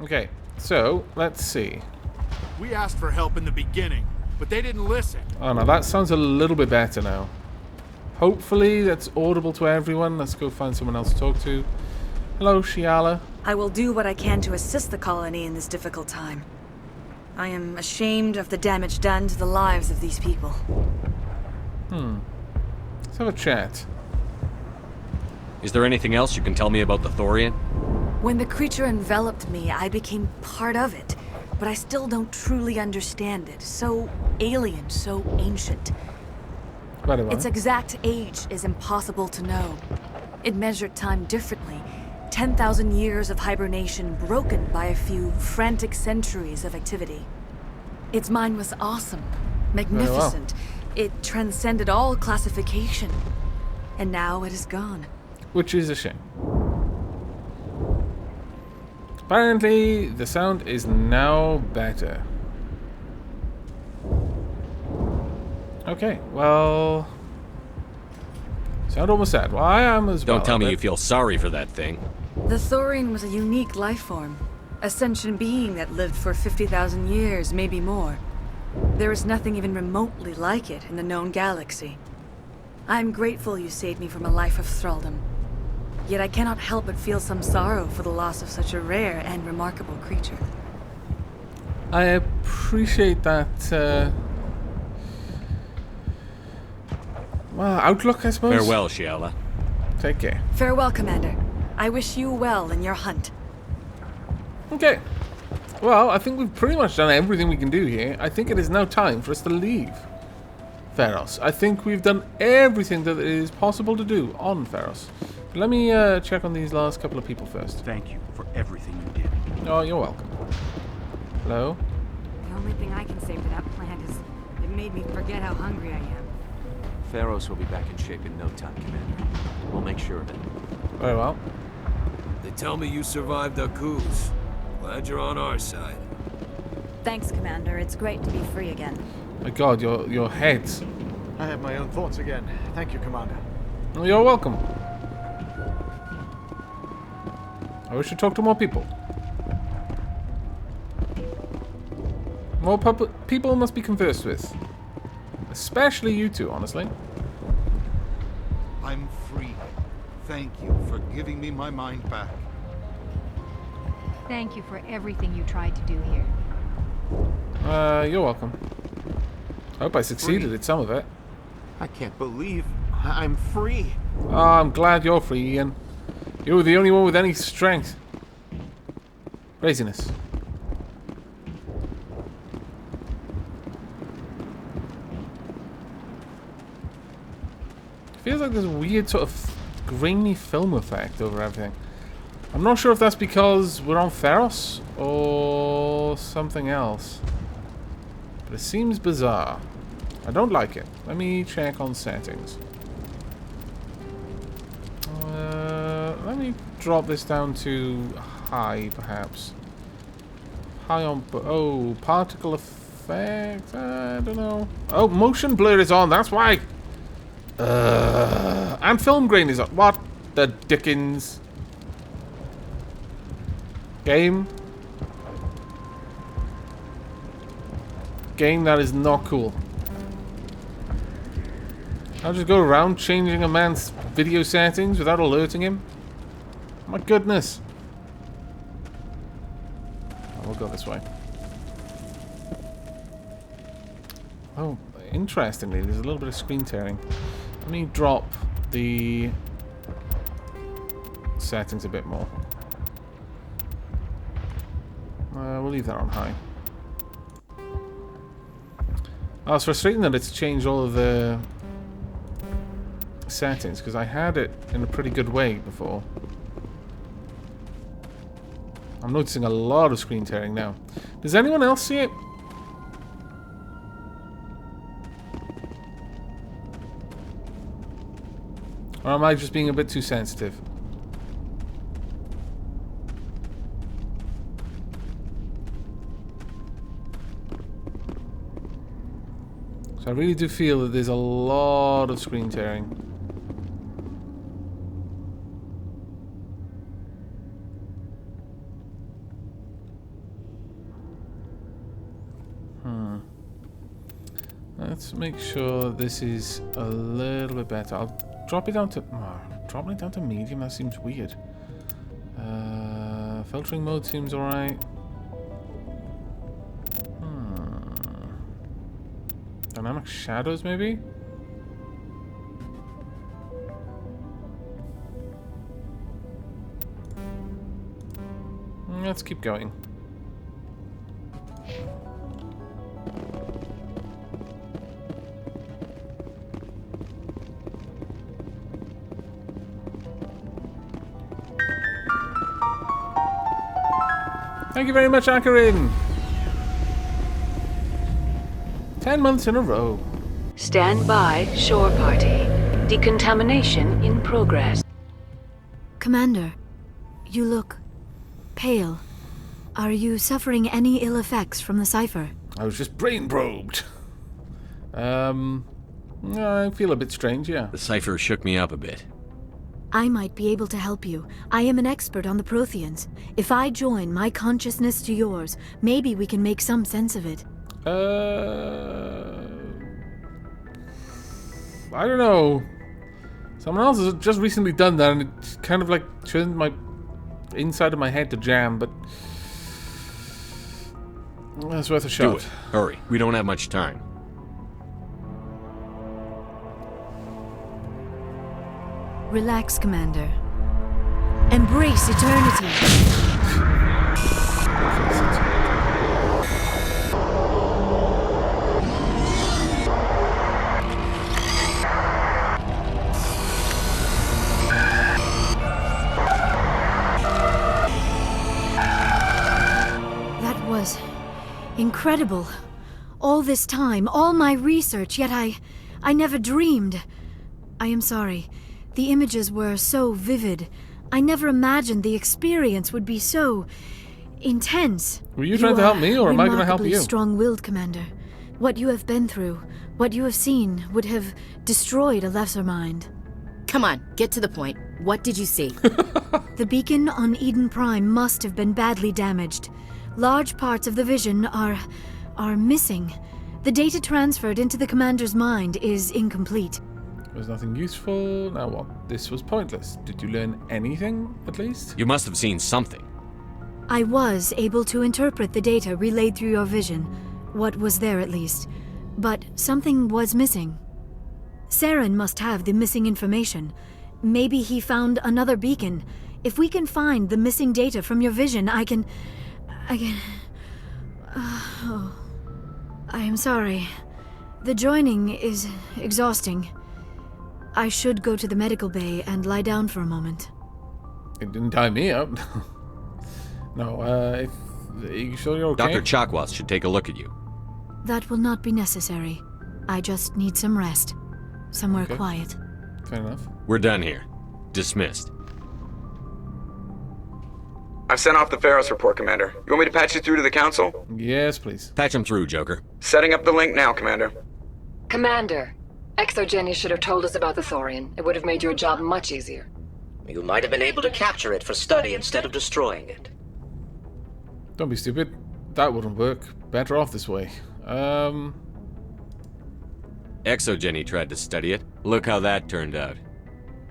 Okay, so let's see. We asked for help in the beginning, but they didn't listen. Oh no, that sounds a little bit better now. Hopefully that's audible to everyone. Let's go find someone else to talk to. Hello, Shiala. I will do what I can to assist the colony in this difficult time. I am ashamed of the damage done to the lives of these people. Let's have a chat. Is there anything else you can tell me about the Thorian? When the creature enveloped me, I became part of it, but I still don't truly understand it. So alien, so ancient. Very well. Its exact age is impossible to know. It measured time differently. 10,000 years of hibernation broken by a few frantic centuries of activity. Its mind was awesome, magnificent. It transcended all classification. And now it is gone. Which is a shame. Apparently, the sound is now better. Okay, well... Sound almost sad. Well, I am as well. Don't tell me you feel sorry for that thing. The Thorian was a unique life form. A sentient being that lived for 50,000 years, maybe more. There is nothing even remotely like it in the known galaxy. I am grateful you saved me from a life of thraldom. Yet I cannot help but feel some sorrow for the loss of such a rare and remarkable creature. I appreciate that, well, outlook, I suppose. Farewell, Shiala. Take care. Farewell, Commander. I wish you well in your hunt. Okay. Well, I think we've pretty much done everything we can do here. I think it is now time for us to leave Pharos. I think we've done everything that is possible to do on Pharos. Let me check on these last couple of people first. Thank you for everything you did. Oh, you're welcome. Hello? The only thing I can say for that plant is it made me forget how hungry I am. Pharos will be back in shape in no time, Commander. We'll make sure of it. Very well. They tell me you survived our coups. Glad you're on our side. Thanks, Commander. It's great to be free again. My god, your heads. I have my own thoughts again. Thank you, Commander. Oh, you're welcome. I wish to talk to more people. More people must be conversed with. Especially you two, honestly. I'm free. Thank you for giving me my mind back. Thank you for everything you tried to do here. You're welcome. I hope I succeeded at some of it. I can't believe I'm free. Oh, I'm glad you're free, Ian. You're the only one with any strength. Craziness. Feels like there's a weird sort of grainy film effect over everything. I'm not sure if that's because we're on Pharos or something else. But it seems bizarre. I don't like it. Let me check on settings. Let me drop this down to high, perhaps. High on... Oh, particle effect? I don't know. Oh, motion blur is on. That's why. And film grain is on. What the dickens? Game? Game, that is not cool. I'll just go around changing a man's video settings without alerting him. My goodness. Oh, we'll go this way. Oh, interestingly, there's a little bit of screen tearing. Let me drop the settings a bit more. We'll leave that on high. Oh, it's frustrating that it's changed all of the settings, because I had it in a pretty good way before. I'm noticing a lot of screen tearing now. Does anyone else see it? Or am I just being a bit too sensitive? So I really do feel that there's a lot of screen tearing. Let's make sure this is a little bit better. I'll drop it down to... dropping it down to medium, that seems weird. Filtering mode seems alright. Dynamic shadows, maybe? Let's keep going. Thank you very much, Akarin. 10 months in a row. Stand by, shore party. Decontamination in progress. Commander, you look pale. Are you suffering any ill effects from the cipher? I was just brain probed. I feel a bit strange, yeah. The cipher shook me up a bit. I might be able to help you. I am an expert on the Protheans. If I join my consciousness to yours, maybe we can make some sense of it. I don't know. Someone else has just recently done that, and it kind of like turned my inside of my head to jam, but that's worth a shot. Do it. Hurry. We don't have much time. Relax, Commander. Embrace eternity. That was incredible. All this time, all my research, yet I never dreamed. I am sorry. The images were so vivid. I never imagined the experience would be so intense. Were you trying to help me, or am I going to help you? Strong-willed, Commander. What you have been through, what you have seen, would have destroyed a lesser mind. Come on, get to the point. What did you see? The beacon on Eden Prime must have been badly damaged. Large parts of the vision are missing. The data transferred into the Commander's mind is incomplete. Was nothing useful. Now what? This was pointless. Did you learn anything, at least? You must have seen something. I was able to interpret the data relayed through your vision. What was there, at least. But something was missing. Saren must have the missing information. Maybe he found another beacon. If we can find the missing data from your vision, I can... I am sorry. The joining is exhausting. I should go to the medical bay and lie down for a moment. It didn't tie me up. No, are you sure you're okay? Dr. Chakwas should take a look at you. That will not be necessary. I just need some rest. Somewhere quiet. Fair enough. We're done here. Dismissed. I've sent off the Pharos report, Commander. You want me to patch you through to the Council? Yes, please. Patch him through, Joker. Setting up the link now, Commander. Commander, Exogeny should have told us about the Thorian. It would have made your job much easier. You might have been able to capture it for study instead of destroying it. Don't be stupid. That wouldn't work. Better off this way. Exogeny tried to study it. Look how that turned out.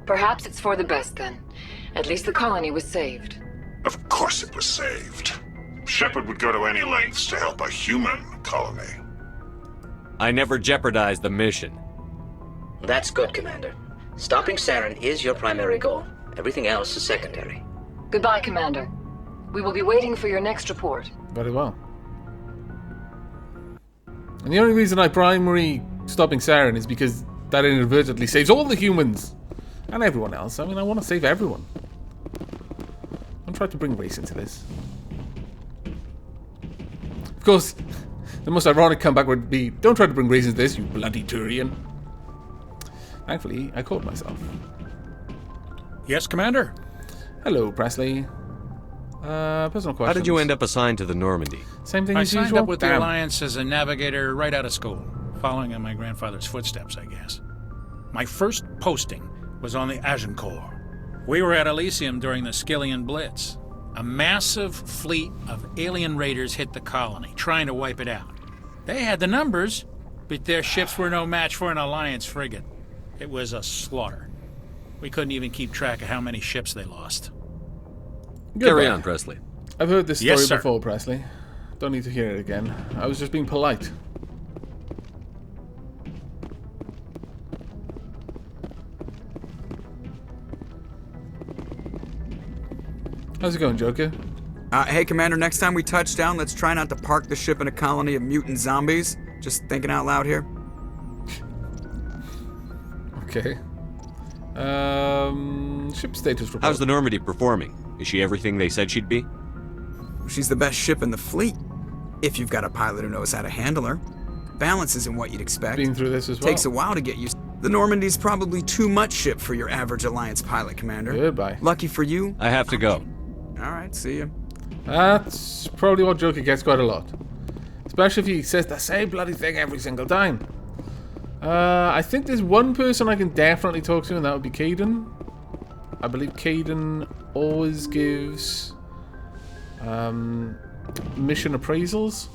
Perhaps it's for the best then. At least the colony was saved. Of course it was saved. Shepard would go to any lengths to help a human colony. I never jeopardized the mission. That's good, Commander. Stopping Saren is your primary goal. Everything else is secondary. Goodbye, Commander. We will be waiting for your next report. Very well. And the only reason I primary stopping Saren is because that inadvertently saves all the humans. And everyone else. I mean, I want to save everyone. I'm trying to bring race into this. Of course, the most ironic comeback would be, don't try to bring race into this, you bloody Turian. Thankfully, I caught myself. Yes, Commander? Hello, Presley. Personal question. How did you end up assigned to the Normandy? Same thing I as usual. signed up with the Alliance as a navigator right out of school, following in my grandfather's footsteps, I guess. My first posting was on the Agincourt. We were at Elysium during the Skillian Blitz. A massive fleet of alien raiders hit the colony, trying to wipe it out. They had the numbers, But their ships were no match for an Alliance frigate. It was a slaughter. We couldn't even keep track of how many ships they lost. Carry on, Presley. I've heard this story Yes, sir. before, Presley. Don't need to hear it again. I was just being polite. How's it going, Joker? Hey, Commander, next time we touch down, let's try not to park the ship in a colony of mutant zombies. Just thinking out loud here. Okay. Ship status report. How's the Normandy performing? Is she everything they said she'd be? She's the best ship in the fleet. If you've got a pilot who knows how to handle her. Balance isn't what you'd expect. Been through this as well. Takes a while to get used. The Normandy's probably too much ship for your average Alliance pilot, Commander. Goodbye. Lucky for you. I have to go. Alright, see you. That's probably what Joker gets quite a lot. Especially if he says the same bloody thing every single time. I think there's one person I can definitely talk to, and that would be Caden. I believe Caden always gives mission appraisals.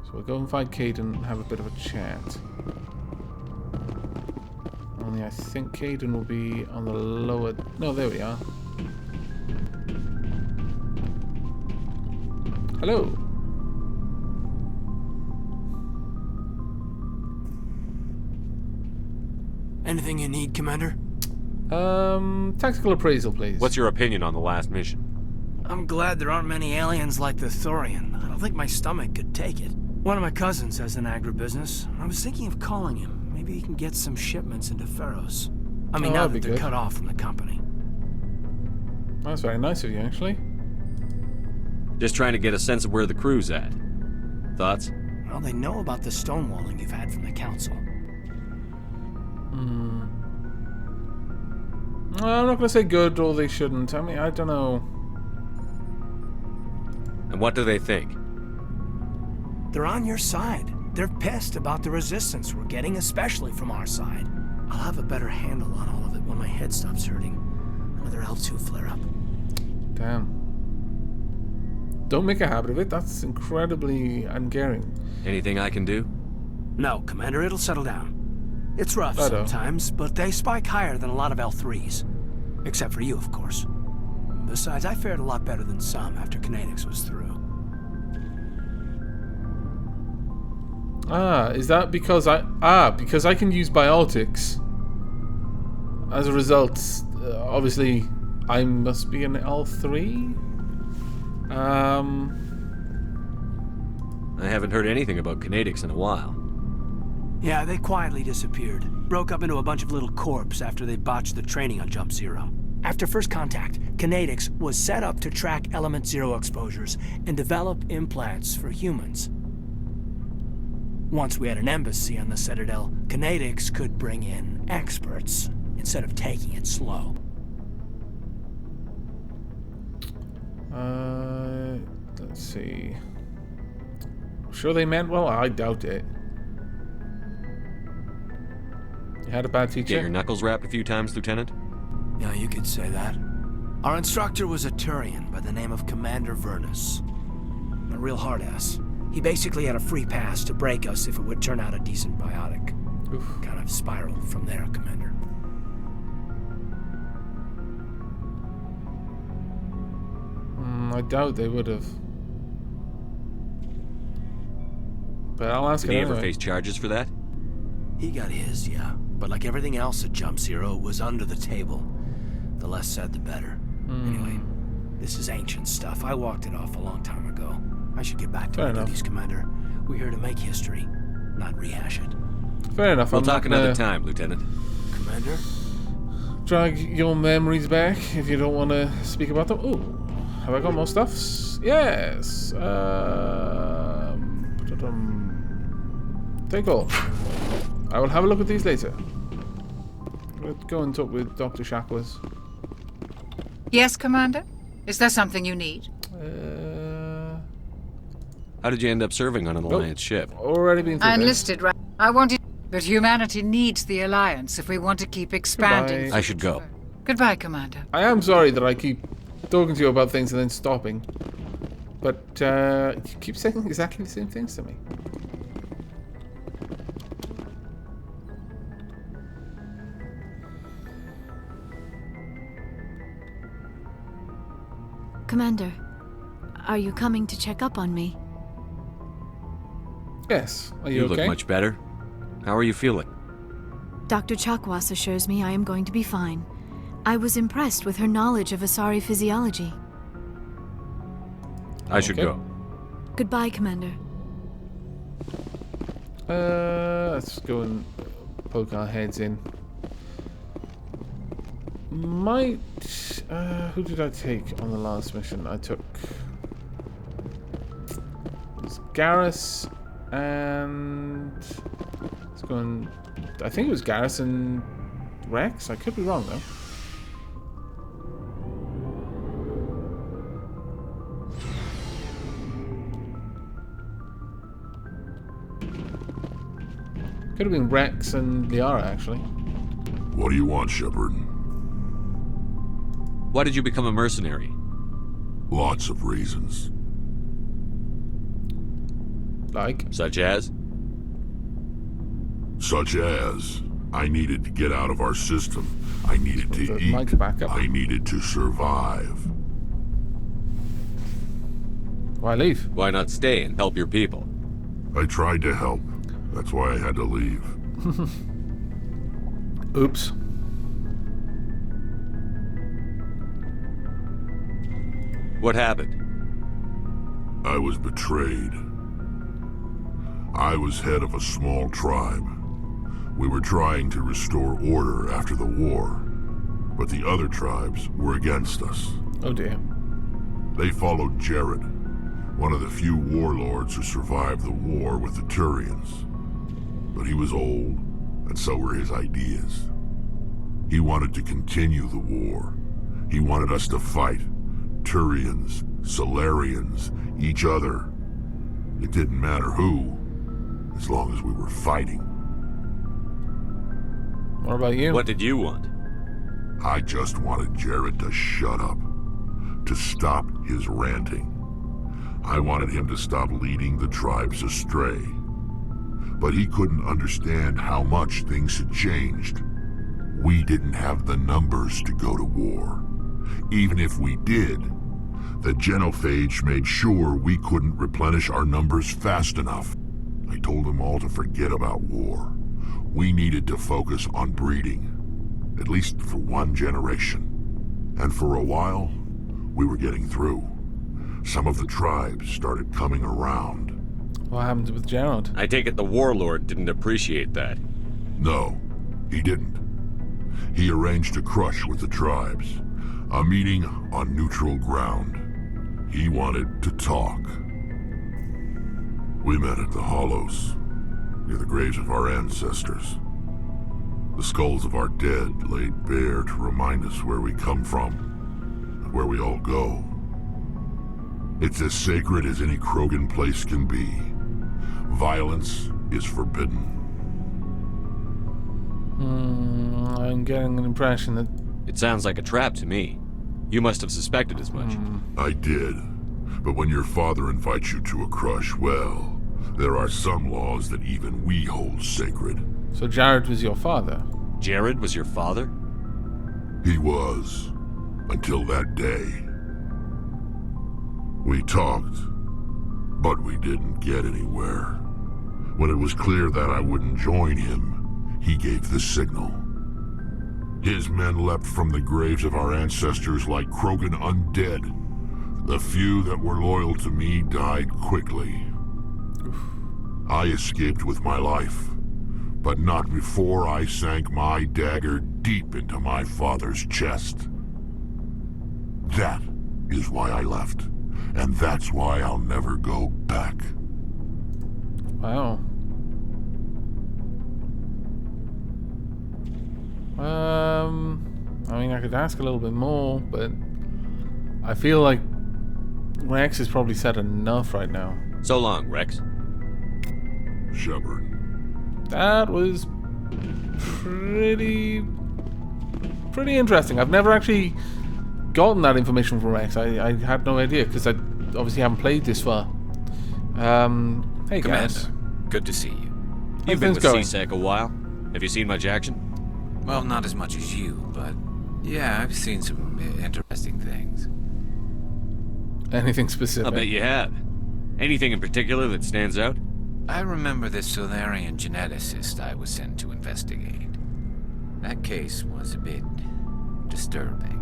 So we'll go and find Caden and have a bit of a chat. Only I think Caden will be on the lower... No, there we are. Hello. Anything you need, Commander? Tactical appraisal, please. What's your opinion on the last mission? I'm glad there aren't many aliens like the Thorian. I don't think my stomach could take it. One of my cousins has an agribusiness. I was thinking of calling him. Maybe he can get some shipments into Pharos. I mean, now that they're cut off from the company. That's very nice of you, actually. Just trying to get a sense of where the crew's at. Thoughts? Well, they know about the stonewalling you've had from the Council. I'm not going to say good, or they shouldn't. I mean, I don't know. And what do they think? They're on your side. They're pissed about the resistance we're getting, especially from our side. I'll have a better handle on all of it when my head stops hurting. Another L2 flare-up. Damn. Don't make a habit of it. That's incredibly uncaring. Anything I can do? No, Commander, it'll settle down. It's rough sometimes, but they spike higher than a lot of L3s. Except for you, of course. Besides, I fared a lot better than some after Kinetics was through. Is that because because I can use biotics? As a result, obviously, I must be an L3? I haven't heard anything about Kinetics in a while. Yeah, they quietly disappeared. Broke up into a bunch of little corps after they botched the training on Jump Zero. After first contact, Kinetics was set up to track Element Zero exposures and develop implants for humans. Once we had an embassy on the Citadel, Kinetics could bring in experts instead of taking it slow. Let's see. Sure they meant well? I doubt it. You had a bad teacher? Get your knuckles rapped a few times, Lieutenant? Yeah, you could say that. Our instructor was a Turian by the name of Commander Vernus. A real hard-ass. He basically had a free pass to break us if it would turn out a decent biotic. Oof. Kind of spiraled from there, Commander. I doubt they would have. But I'll ask him anyway. Did he ever face charges for that? He got his, yeah. But like everything else at Jump Zero, it was under the table. The less said, the better. Anyway, this is ancient stuff. I walked it off a long time ago. I should get back to my duties, Commander. We're here to make history, not rehash it. Fair enough. We'll talk another time, Lieutenant. Commander? Drag your memories back if you don't want to speak about them. Ooh, have I got more stuffs? Yes. Take all. I will have a look at these later. Let's go and talk with Dr. Shackles. Yes, Commander? Is there something you need? How did you end up serving on an Alliance ship? Already been through I enlisted, right? I wanted... But humanity needs the Alliance if we want to keep expanding. Goodbye. I should go. Goodbye, Commander. I am sorry that I keep talking to you about things and then stopping. But you keep saying exactly the same things to me. Commander, are you coming to check up on me? Yes. Are You you okay? look much better. How are you feeling? Dr. Chakwas assures me I am going to be fine. I was impressed with her knowledge of Asari physiology. I should go. Goodbye, Commander. Let's go and poke our heads in. Might... who did I take on the last mission? I took... It was Garrus and... Let's go and... I think it was Garrus and Rex? I could be wrong, though. Could have been Rex and Liara, actually. What do you want, Shepard? Why did you become a mercenary? Lots of reasons. Like? Such as? Such as, I needed to get out of our system. I needed to eat. I needed to survive. Why leave? Why not stay and help your people? I tried to help. That's why I had to leave. Oops. What happened? I was betrayed. I was head of a small tribe. We were trying to restore order after the war, but the other tribes were against us. Oh dear. They followed Jared, one of the few warlords who survived the war with the Turians. But he was old, and so were his ideas. He wanted to continue the war. He wanted us to fight. Turians, Solarians, each other. It didn't matter who, as long as we were fighting. What about you? What did you want? I just wanted Jared to shut up, to stop his ranting. I wanted him to stop leading the tribes astray. But he couldn't understand how much things had changed. We didn't have the numbers to go to war. Even if we did, the genophage made sure we couldn't replenish our numbers fast enough. I told them all to forget about war. We needed to focus on breeding, at least for one generation. And for a while, we were getting through. Some of the tribes started coming around. What happened with Gerald? I take it the warlord didn't appreciate that. No, he didn't. He arranged a crush with the tribes. A meeting on neutral ground. He wanted to talk. We met at the Hollows, near the graves of our ancestors. The skulls of our dead laid bare to remind us where we come from, and where we all go. It's as sacred as any Krogan place can be. Violence is forbidden. I'm getting an impression that... It sounds like a trap to me. You must have suspected as much. I did. But when your father invites you to a crush, well, there are some laws that even we hold sacred. So Jared was your father? Jared was your father? He was. Until that day. We talked, but we didn't get anywhere. When it was clear that I wouldn't join him, he gave the signal. His men leapt from the graves of our ancestors like Krogan undead. The few that were loyal to me died quickly. I escaped with my life, but not before I sank my dagger deep into my father's chest. That is why I left, and that's why I'll never go back. Wow. I mean, I could ask a little bit more, but I feel like Rex has probably said enough right now. So long, Rex. Shepard. That was pretty interesting. I've never actually gotten that information from Rex. I had no idea, because I obviously haven't played this far. Hey, Commander, guys. good to see you. You've been with CSEC a while. Have you seen much action? Well, not as much as you, but yeah, I've seen some interesting things. Anything specific? I bet you have. Anything in particular that stands out? I remember the Solarian geneticist I was sent to investigate. That case was a bit disturbing.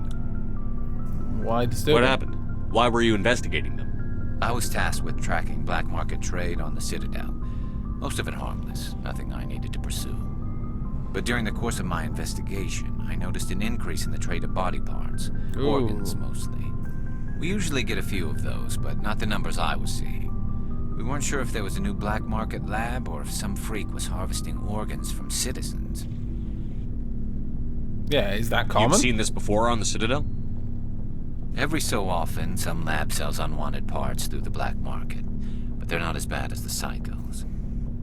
Why disturbing? What happened? Why were you investigating them? I was tasked with tracking black market trade on the Citadel. Most of it harmless, nothing I needed to pursue. But during the course of my investigation, I noticed an increase in the trade of body parts. Ooh. Organs, mostly. We usually get a few of those, but not the numbers I was seeing. We weren't sure if there was a new black market lab or if some freak was harvesting organs from citizens. Yeah, is that common? You've seen this before on the Citadel? Every so often, some lab sells unwanted parts through the black market, but they're not as bad as the psychos.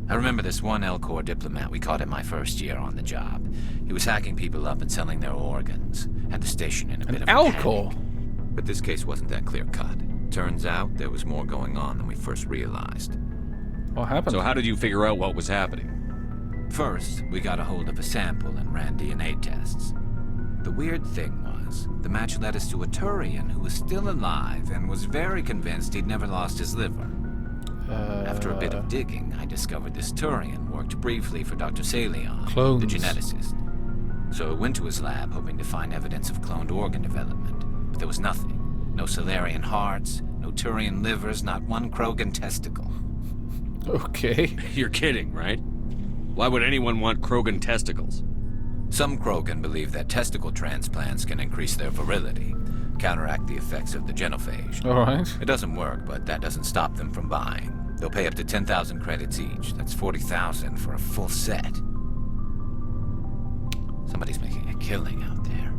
I remember this one L-Corps diplomat we caught in my first year on the job. He was hacking people up and selling their organs. Had the station in a bit of a L-Corps? panic. But this case wasn't that clear-cut. Turns out there was more going on than we first realized. What happened? So how did you figure out what was happening? First, we got a hold of a sample and ran DNA tests. The weird thing was, the match led us to a Turian who was still alive and was very convinced he'd never lost his liver. After a bit of digging, I discovered this Turian worked briefly for Dr. Salion, the geneticist. So I went to his lab hoping to find evidence of cloned organ development, but there was nothing. No Solarian hearts, no Turian livers, not one Krogan testicle. Okay. You're kidding, right? Why would anyone want Krogan testicles? Some Krogan believe that testicle transplants can increase their virility, counteract the effects of the genophage. All right. It doesn't work, but that doesn't stop them from buying. They'll pay up to 10,000 credits each. That's 40,000 for a full set. Somebody's making a killing out there.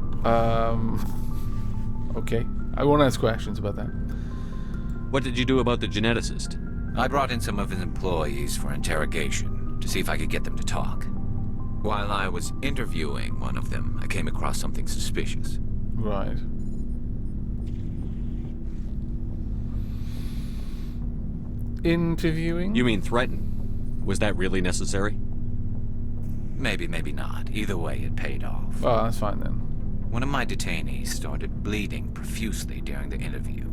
Okay. I won't ask questions about that. What did you do about the geneticist? I brought in some of his employees for interrogation, to see if I could get them to talk. While I was interviewing one of them, I came across something suspicious. Right. Interviewing? You mean threaten? Was that really necessary? Maybe, maybe not. Either way, it paid off. Oh, that's fine then. One of my detainees started bleeding profusely during the interview.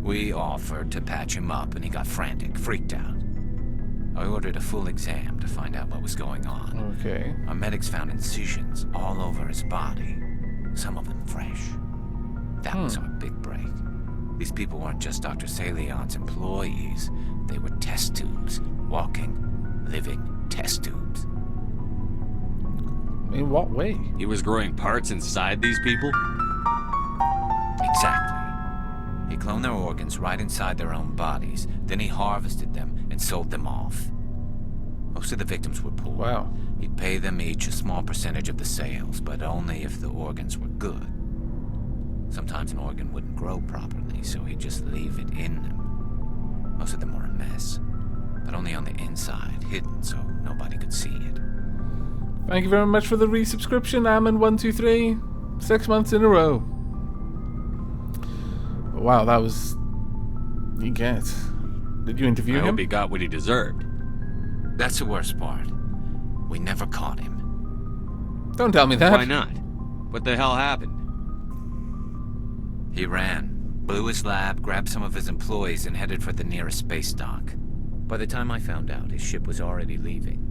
We offered to patch him up, and he got frantic, freaked out. I ordered a full exam to find out what was going on. Okay. Our medics found incisions all over his body, some of them fresh. That was our big break. These people weren't just Dr. Salion's employees. They were test tubes. Walking, living test tubes. In what way? He was growing parts inside these people? Exactly. He cloned their organs right inside their own bodies. Then he harvested them and sold them off. Most of the victims were poor. Wow. He'd pay them each a small percentage of the sales, but only if the organs were good. Sometimes an organ wouldn't grow properly, so he'd just leave it in them. Most of them were a mess, but only on the inside, hidden so nobody could see it. Thank you very much for the resubscription, Ammon123. 6 months in a row. Wow, that was... You get. Did you interview him? I hope he got what he deserved. That's the worst part. We never caught him. Don't tell me that. Why not? What the hell happened? He ran, blew his lab, grabbed some of his employees, and headed for the nearest space dock. By the time I found out, his ship was already leaving.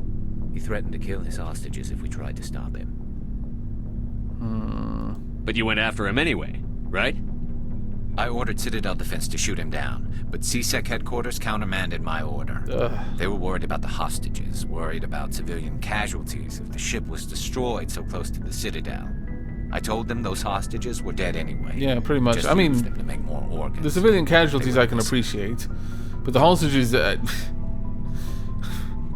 He threatened to kill his hostages if we tried to stop him. But you went after him anyway, right? I ordered Citadel Defense to shoot him down, but CSEC headquarters countermanded my order. They were worried about the hostages, worried about civilian casualties if the ship was destroyed so close to the Citadel. I told them those hostages were dead anyway. Yeah, pretty much. Just I mean, them to make more organs. The civilian casualties I can appreciate, but the hostages,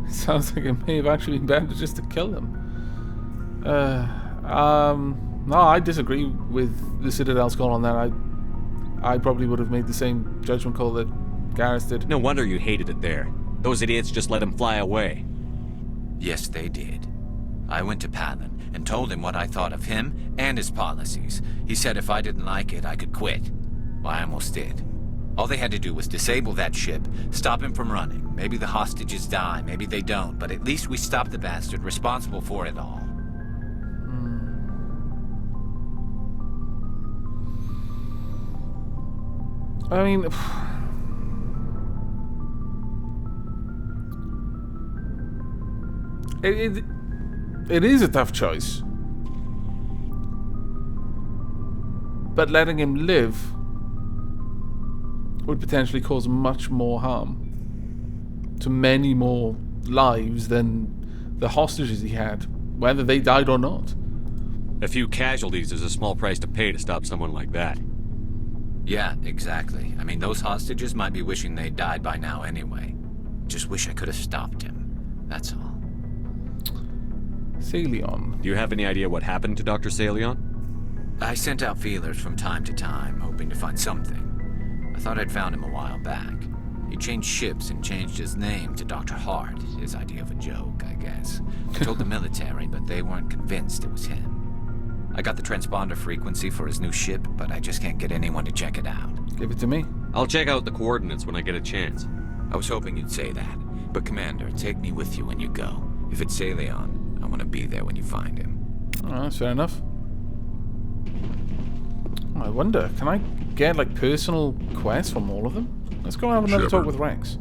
sounds like it may have actually been better just to kill them. No, I disagree with the Citadel's call on that. I probably would have made the same judgment call that Garrus did. No wonder you hated it there. Those idiots just let him fly away. Yes, they did. I went to Palin and told him what I thought of him and his policies. He said if I didn't like it, I could quit. Well, I almost did. All they had to do was disable that ship, stop him from running. Maybe the hostages die, maybe they don't, but at least we stopped the bastard responsible for it all. I mean... It is a tough choice. But letting him live would potentially cause much more harm to many more lives than the hostages he had, whether they died or not. A few casualties is a small price to pay to stop someone like that. Yeah, exactly. I mean, those hostages might be wishing they'd died by now anyway. Just wish I could have stopped him. That's all. Salion. Do you have any idea what happened to Dr. Salion? I sent out feelers from time to time, hoping to find something. I thought I'd found him a while back. He changed ships and changed his name to Dr. Hart, his idea of a joke, I guess. I told the military, but they weren't convinced it was him. I got the transponder frequency for his new ship, but I just can't get anyone to check it out. Give it to me. I'll check out the coordinates when I get a chance. I was hoping you'd say that. But Commander, take me with you when you go. If it's Salion, I want to be there when you find him. Alright, fair enough. I wonder, can I get like personal quests from all of them? Let's go have another talk with Rex.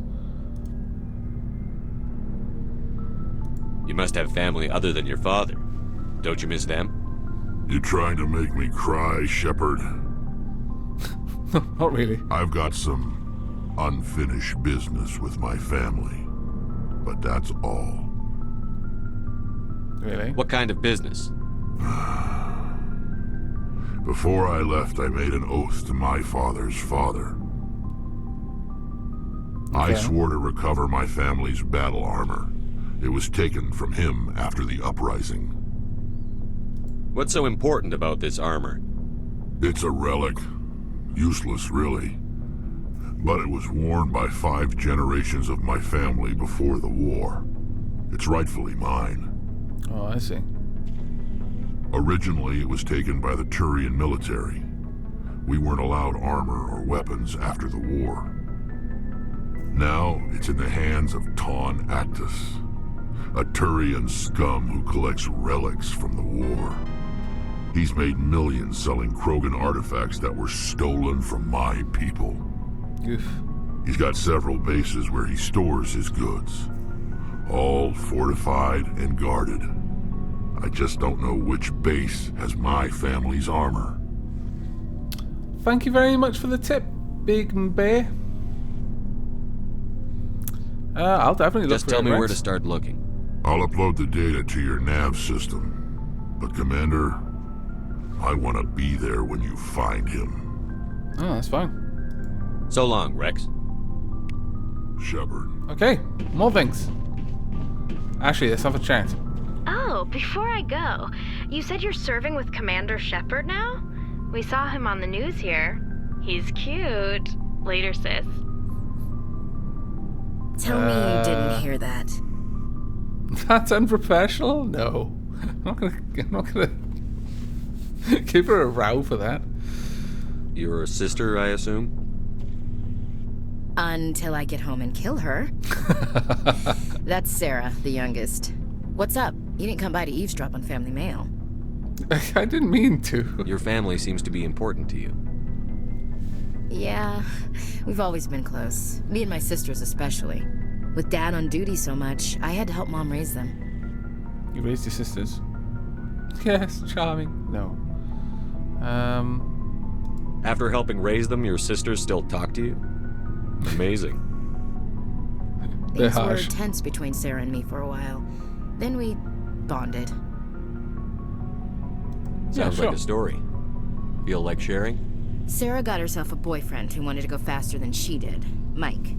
You must have family other than your father. Don't you miss them? You trying to make me cry, Shepard? Not really. I've got some unfinished business with my family, but that's all. Really? What kind of business? Before I left, I made an oath to my father's father. I swore to recover my family's battle armor. It was taken from him after the uprising. What's so important about this armor? It's a relic. Useless, really. But it was worn by 5 generations of my family before the war. It's rightfully mine. Oh, I see. Originally, it was taken by the Turian military. We weren't allowed armor or weapons after the war. Now, it's in the hands of Ton Actus, a Turian scum who collects relics from the war. He's made millions selling Krogan artifacts that were stolen from my people. Oof. He's got several bases where he stores his goods, all fortified and guarded. I just don't know which base has my family's armor. Thank you very much for the tip, Big Bear. I'll definitely look Just for tell me Rex. where to start looking. I'll upload the data to your nav system. But Commander, I want to be there when you find him. Oh, that's fine. So long, Rex. Shepard. Okay, more things. Ashley, let's have a chat. Oh, before I go, you said you're serving with Commander Shepard now? We saw him on the news here. He's cute. Later, sis. Tell me you didn't hear that. That's unprofessional? No. I'm not gonna give her a row for that. You're a sister, I assume? Until I get home and kill her. That's Sarah, the youngest. What's up? You didn't come by to eavesdrop on family mail. I didn't mean to. Your family seems to be important to you. Yeah, we've always been close. Me and my sisters especially. With Dad on duty so much, I had to help Mom raise them. You raised your sisters? Yes, charming. No. After helping raise them, your sisters still talk to you? Amazing. Things were tense between Sarah and me for a while. Then we bonded. Sounds like a story. Feel like sharing? Sarah got herself a boyfriend who wanted to go faster than she did, Mike.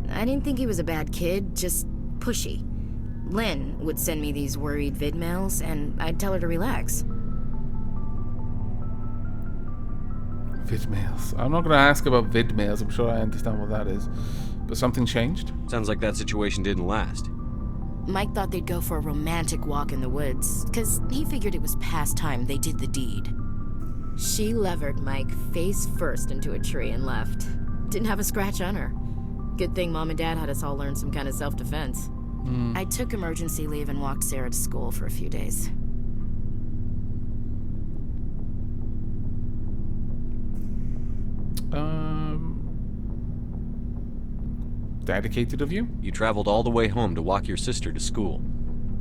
I didn't think he was a bad kid, just pushy. Lynn would send me these worried vidmails, and I'd tell her to relax. Vidmails. I'm not going to ask about vidmails. I'm sure I understand what that is. But something changed? Sounds like that situation didn't last. Mike thought they'd go for a romantic walk in the woods, because he figured it was past time they did the deed. She levered Mike face first into a tree and left. Didn't have a scratch on her. Good thing Mom and Dad had us all learn some kind of self-defense. I took emergency leave and walked Sarah to school for a few days. dedicated of you. You traveled all the way home to walk your sister to school.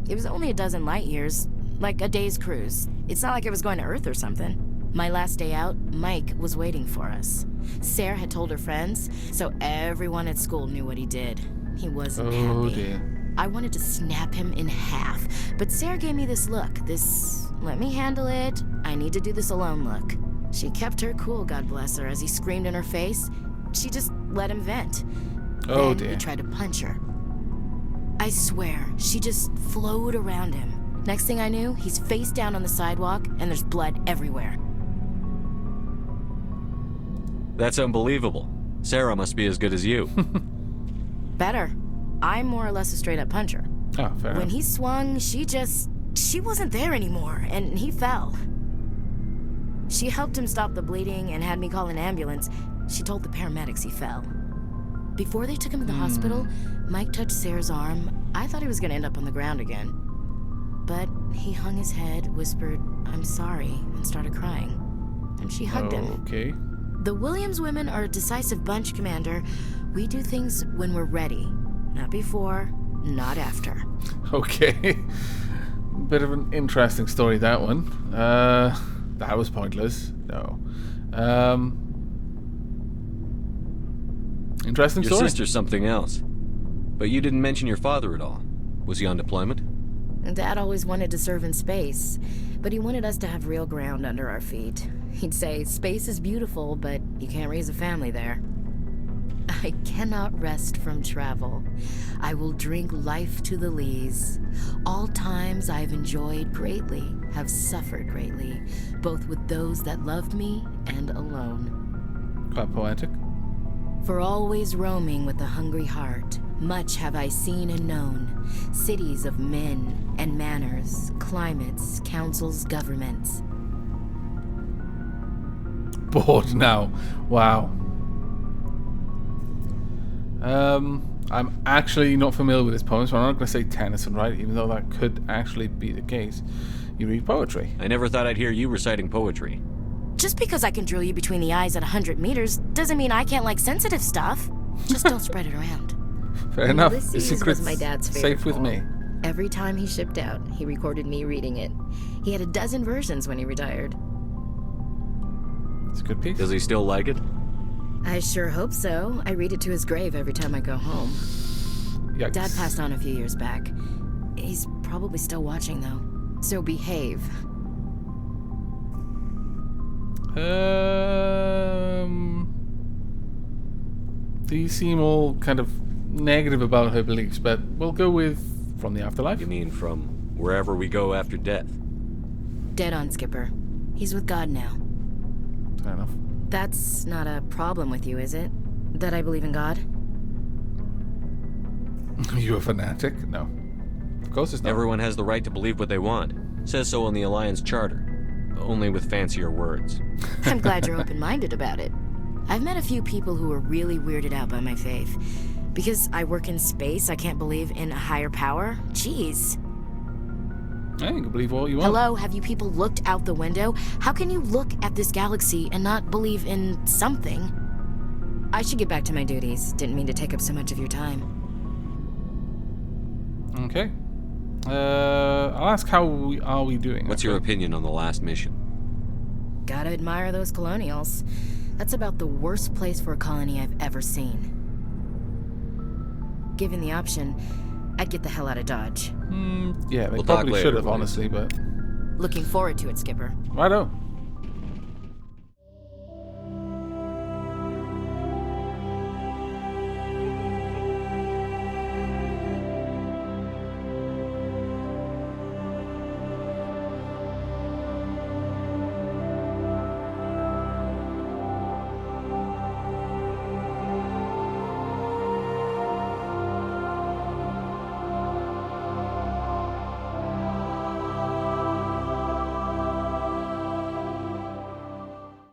It was only a dozen light years, like a day's cruise. It's not like I was going to Earth or something. My last day out, Mike was waiting for us. Sarah had told her friends, so everyone at school knew what he did. He wasn't happy. Dear. I wanted to snap him in half, but Sarah gave me this look, this let me handle it, I need to do this alone look. She kept her cool, God bless her, as he screamed in her face. She just let him vent. Then Dear. he tried to punch her. I swear, she just flowed around him. Next thing I knew, he's face down on the sidewalk, and there's blood everywhere. That's unbelievable. Sarah must be as good as you. Better. I'm more or less a straight-up puncher. Oh, fair When enough. he swung, she wasn't there anymore, and he fell. She helped him stop the bleeding and had me call an ambulance. She told the paramedics he fell. Before they took him to the hospital, Mike touched Sarah's arm. I thought he was going to end up on the ground again. But he hung his head, whispered, "I'm sorry," and started crying. And she hugged him. Okay. The Williams women are a decisive bunch, Commander. We do things when we're ready. Not before, not after. Okay. Bit of an interesting story, that one. That was pointless. No. Interesting Your story. sister's something else. But you didn't mention your father at all. Was he on deployment? Dad always wanted to serve in space, but he wanted us to have real ground under our feet. He'd say, space is beautiful, but you can't raise a family there. I cannot rest from travel. I will drink life to the lees. All times I've enjoyed greatly, have suffered greatly, both with those that loved me and alone. Quite poetic. For always roaming with a hungry heart, much have I seen and known, cities of men and manners, climates, councils, governments. Bored now. Wow. I'm actually not familiar with this poem, so I'm not going to say Tennyson, right? Even though that could actually be the case. You read poetry. I never thought I'd hear you reciting poetry. Just because I can drill you between the eyes at 100 meters doesn't mean I can't like sensitive stuff. Just don't spread it around. Fair enough. The Ulysses secret's was my dad's favorite safe with me. poem. Every time he shipped out, he recorded me reading it. He had a dozen versions when he retired. It's a good piece. Does he still like it? I sure hope so. I read it to his grave every time I go home. Yikes. Dad passed on a few years back. He's probably still watching, though. So behave. These seem all kind of negative about her beliefs, but we'll go with from the afterlife. You mean from wherever we go after death? Dead on, Skipper. He's with God now. Fair enough. That's not a problem with you, is it? That I believe in God? You a fanatic? No. Of course it's not. Everyone has the right to believe what they want. Says so in the Alliance Charter. Only with fancier words. I'm glad you're open-minded about it. I've met a few people who are really weirded out by my faith. Because I work in space, I can't believe in a higher power? Jeez. I can believe what you want. Hello, have you people looked out the window? How can you look at this galaxy and not believe in something? I should get back to my duties. Didn't mean to take up so much of your time. Okay. I'll ask how are we doing? What's your opinion on the last mission? Gotta admire those colonials. That's about the worst place for a colony I've ever seen. Given the option, I'd get the hell out of Dodge. Yeah, they We'll talk probably later, should have, William. honestly, but... Looking forward to it, Skipper. Righto.